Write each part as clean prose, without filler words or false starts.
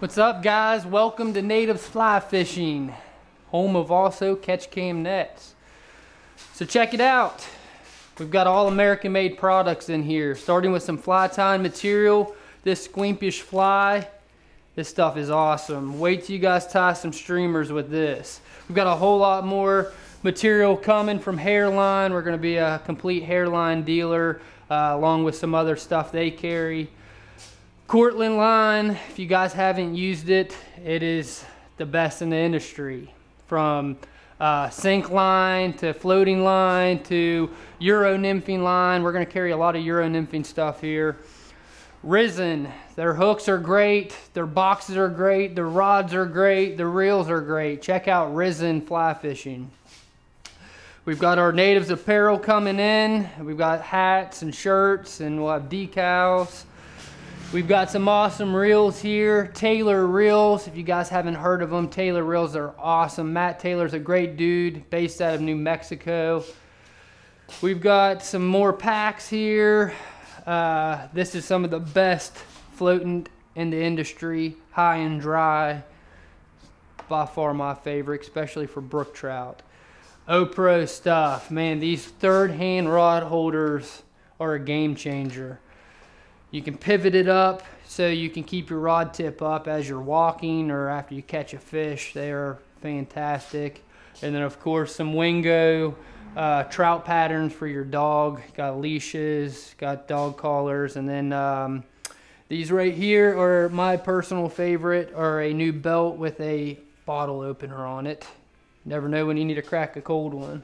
What's up, guys? Welcome to Natives Fly Fishing, home of also catch cam nets. So check it out. We've got all American made products in here, starting with some fly tying material. This squeamish fly, this stuff is awesome. Wait till you guys tie some streamers with this. We've got a whole lot more material coming from Hairline. We're going to be a complete Hairline dealer, along with some other stuff they carry. Cortland line, if you guys haven't used it, it is the best in the industry. From sink line to floating line to Euro nymphing line. We're going to carry a lot of Euro nymphing stuff here. Risen, their hooks are great, their boxes are great, their rods are great, their reels are great. Check out Risen Fly Fishing. We've got our Natives apparel coming in. We've got hats and shirts, and we'll have decals. We've got some awesome reels here, Taylor reels. If you guys haven't heard of them, Taylor reels are awesome. Matt Taylor's a great dude, based out of New Mexico. We've got some more packs here. This is some of the best floating in the industry, high and dry. By far my favorite, especially for brook trout. O-Pro stuff. Man, these third-hand rod holders are a game changer. You can pivot it up so you can keep your rod tip up as you're walking or after you catch a fish. They are fantastic. And then of course some Wingo trout patterns for your dog. Got leashes, got dog collars, and then these right here are my personal favorite, are a new belt with a bottle opener on it. Never know when you need to crack a cold one.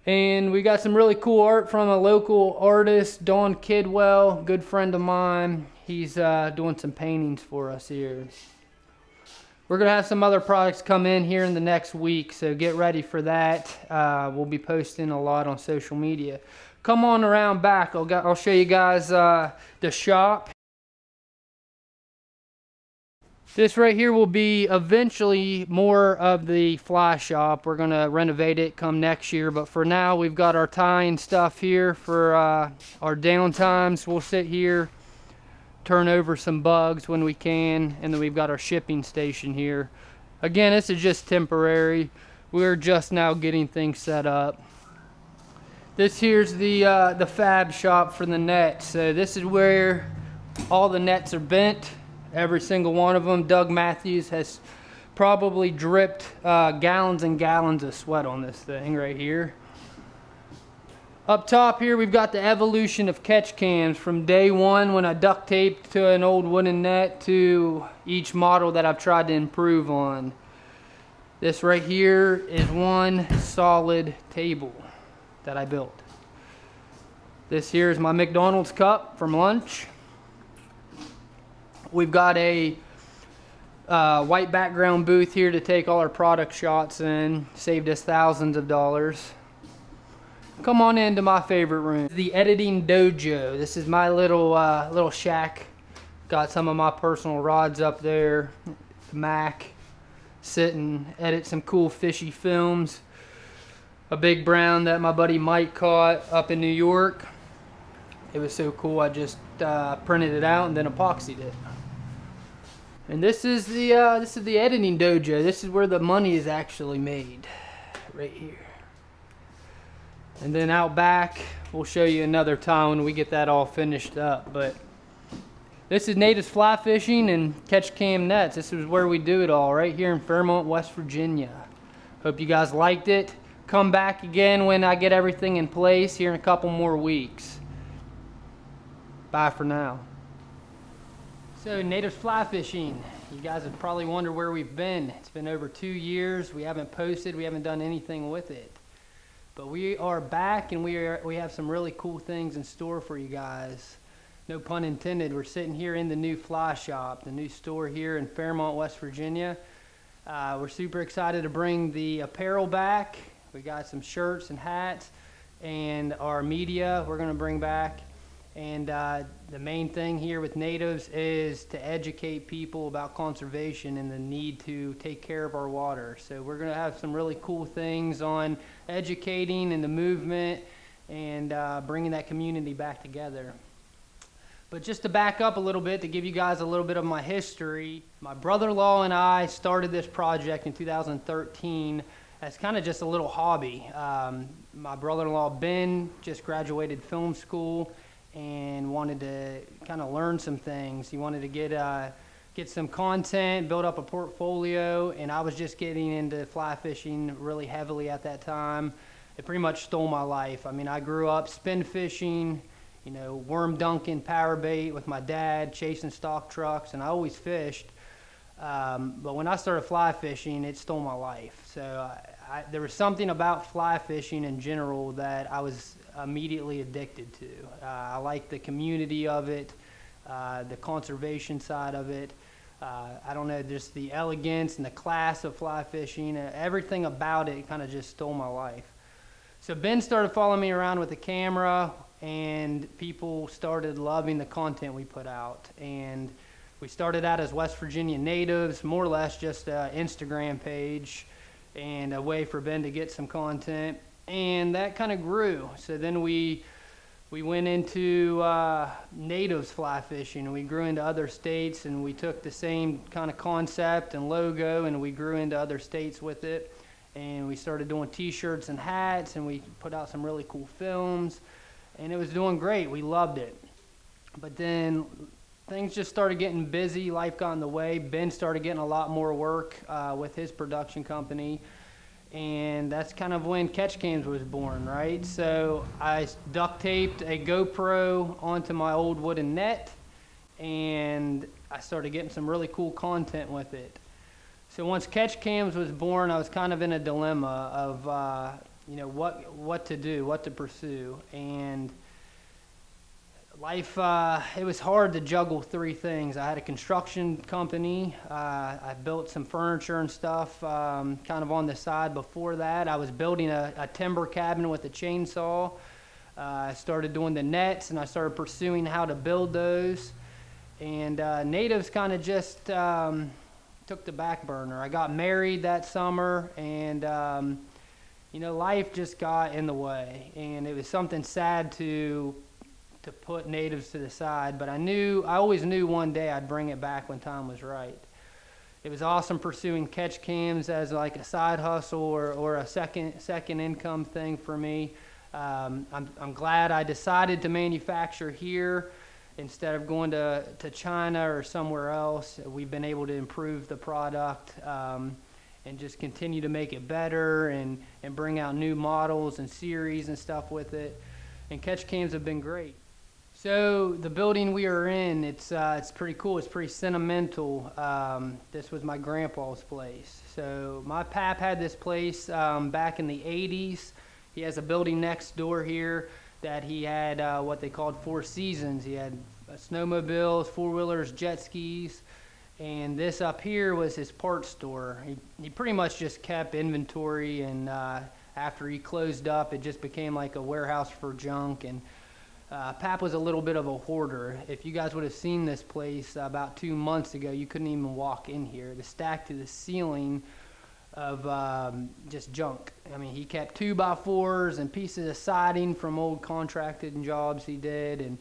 And we got some really cool art from a local artist, Don Kidwell, good friend of mine. He's doing some paintings for us here. We're going to have some other products come in here in the next week, so get ready for that. We'll be posting a lot on social media. Come on around back. I'll show you guys the shop. This right here will be eventually more of the fly shop. We're going to renovate it come next year, but for now we've got our tying stuff here for our downtimes. We'll sit here, turn over some bugs when we can, and then we've got our shipping station here. Again, this is just temporary. We're just now getting things set up. This here's the fab shop for the nets. So this is where all the nets are bent. Every single one of them. Doug Matthews has probably dripped gallons and gallons of sweat on this thing right here. Up top here we've got the evolution of catch cams from day one when I duct taped to an old wooden net to each model that I've tried to improve on. This right here is one solid table that I built. This here is my McDonald's cup from lunch. We've got a white background booth here to take all our product shots in. Saved us thousands of dollars. Come on into my favorite room, the editing dojo. This is my little shack. Got some of my personal rods up there. The Mac. Sit and edit some cool fishy films. A big brown that my buddy Mike caught up in New York. It was so cool I just printed it out and then epoxied it. And this is the editing dojo. This is where the money is actually made, right here. And then out back, we'll show you another time when we get that all finished up. But this is Natives Fly Fishing and Catch Cam Nets. This is where we do it all, right here in Fairmont, West Virginia. Hope you guys liked it. Come back again when I get everything in place here in a couple more weeks. Bye for now. So, Natives Fly Fishing. You guys have probably wondered where we've been. It's been over 2 years. We haven't posted. We haven't done anything with it. But we are back, and we have some really cool things in store for you guys. No pun intended. We're sitting here in the new fly shop, the new store here in Fairmont, West Virginia. We're super excited to bring the apparel back. We got some shirts and hats, and our media we're going to bring back. And the main thing here with Natives is to educate people about conservation and the need to take care of our water. So we're going to have some really cool things on educating and the movement and bringing that community back together. But just to back up a little bit, to give you guys a little bit of my history, my brother-in-law and I started this project in 2013 as kind of just a little hobby. My brother-in-law Ben just graduated film school and wanted to kind of learn some things. He wanted to get some content, build up a portfolio, and I was just getting into fly fishing really heavily at that time. It pretty much stole my life. I mean, I grew up spin fishing, you know, worm dunking, power bait with my dad, chasing stock trucks, and I always fished. But when I started fly fishing, it stole my life. So there was something about fly fishing in general that I was immediately addicted to. I liked the community of it, the conservation side of it. I don't know, just the elegance and the class of fly fishing, everything about it kind of just stole my life. So Ben started following me around with the camera, and people started loving the content we put out. And we started out as West Virginia natives, more or less just an Instagram page and a way for Ben to get some content. And that kind of grew. So then we went into natives fly fishing, and we grew into other states, and we took the same kind of concept and logo, and we grew into other states with it. And we started doing t-shirts and hats, and we put out some really cool films, and it was doing great. We loved it. But then things just started getting busy. Life got in the way. Ben started getting a lot more work with his production company, and that's kind of when Catch Cams was born, right? So I duct taped a GoPro onto my old wooden net, and I started getting some really cool content with it. So once Catch Cams was born, I was kind of in a dilemma of, you know, what to do, what to pursue. And life, it was hard to juggle three things. I had a construction company. I built some furniture and stuff kind of on the side before that. I was building a timber cabin with a chainsaw. I started doing the nets, and I started pursuing how to build those. And natives kind of just took the back burner. I got married that summer, and you know, life just got in the way, and it was something sad to put natives to the side, but I always knew one day I'd bring it back when time was right. It was awesome pursuing Catch Cams as like a side hustle or a second income thing for me. I'm glad I decided to manufacture here instead of going to China or somewhere else. We've been able to improve the product and just continue to make it better and bring out new models and series and stuff with it. And Catch Cams have been great. So the building we are in, it's pretty cool. It's pretty sentimental. This was my grandpa's place. So my pap had this place back in the 80s. He has a building next door here that he had what they called 4 seasons. He had snowmobiles, 4-wheelers, jet skis, and this up here was his parts store. He pretty much just kept inventory, and after he closed up, it just became like a warehouse for junk. And Pap was a little bit of a hoarder. If you guys would have seen this place about 2 months ago, you couldn't even walk in here. It was stacked to the ceiling of just junk. I mean, he kept 2x4s and pieces of siding from old contracted jobs he did, and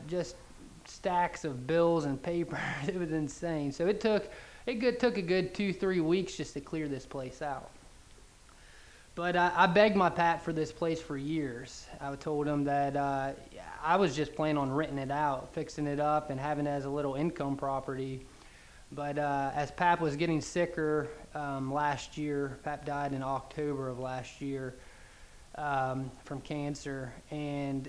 just stacks of bills and papers. It was insane. So it took a good 2-3 weeks just to clear this place out. But I begged my pap for this place for years. I told him that I was just planning on renting it out, fixing it up, and having it as a little income property. But as Pap was getting sicker last year, Pap died in October of last year from cancer, and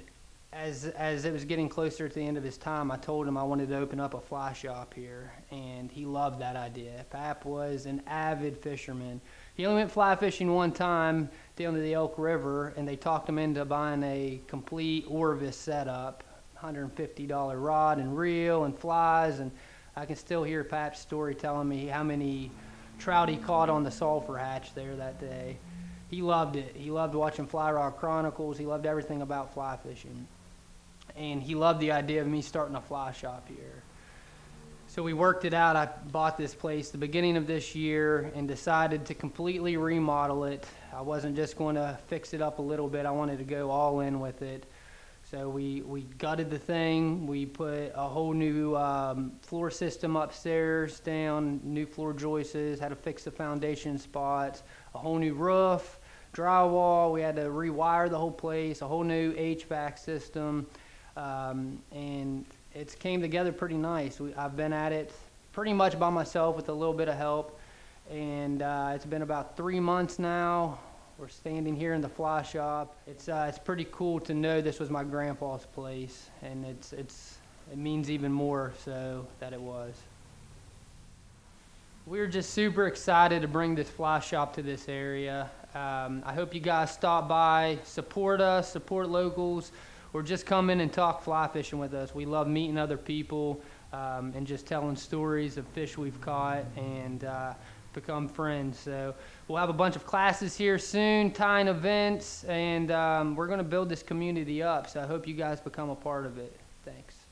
as it was getting closer to the end of his time, I told him I wanted to open up a fly shop here, and he loved that idea. Pap was an avid fisherman. He only went fly fishing one time down to the Elk River, and they talked him into buying a complete Orvis setup, $150 rod and reel and flies, and I can still hear Pap's story telling me how many trout he caught on the sulfur hatch there that day. He loved it. He loved watching Fly Rod Chronicles. He loved everything about fly fishing. And he loved the idea of me starting a fly shop here. So we worked it out. I bought this place the beginning of this year and decided to completely remodel it. I wasn't just going to fix it up a little bit. I wanted to go all in with it. So we gutted the thing. We put a whole new floor system upstairs down, new floor joists, had to fix the foundation spots, a whole new roof, drywall. We had to rewire the whole place, a whole new HVAC system, and it's came together pretty nice. I've been at it pretty much by myself with a little bit of help, and it's been about 3 months now. We're standing here in the fly shop. It's pretty cool to know this was my grandpa's place, and it means even more so that it was. We're just super excited to bring this fly shop to this area. I hope you guys stop by, support us, support locals, or just come in and talk fly fishing with us. We love meeting other people and just telling stories of fish we've caught and become friends. So we'll have a bunch of classes here soon, tying events, and we're going to build this community up. So I hope you guys become a part of it. Thanks.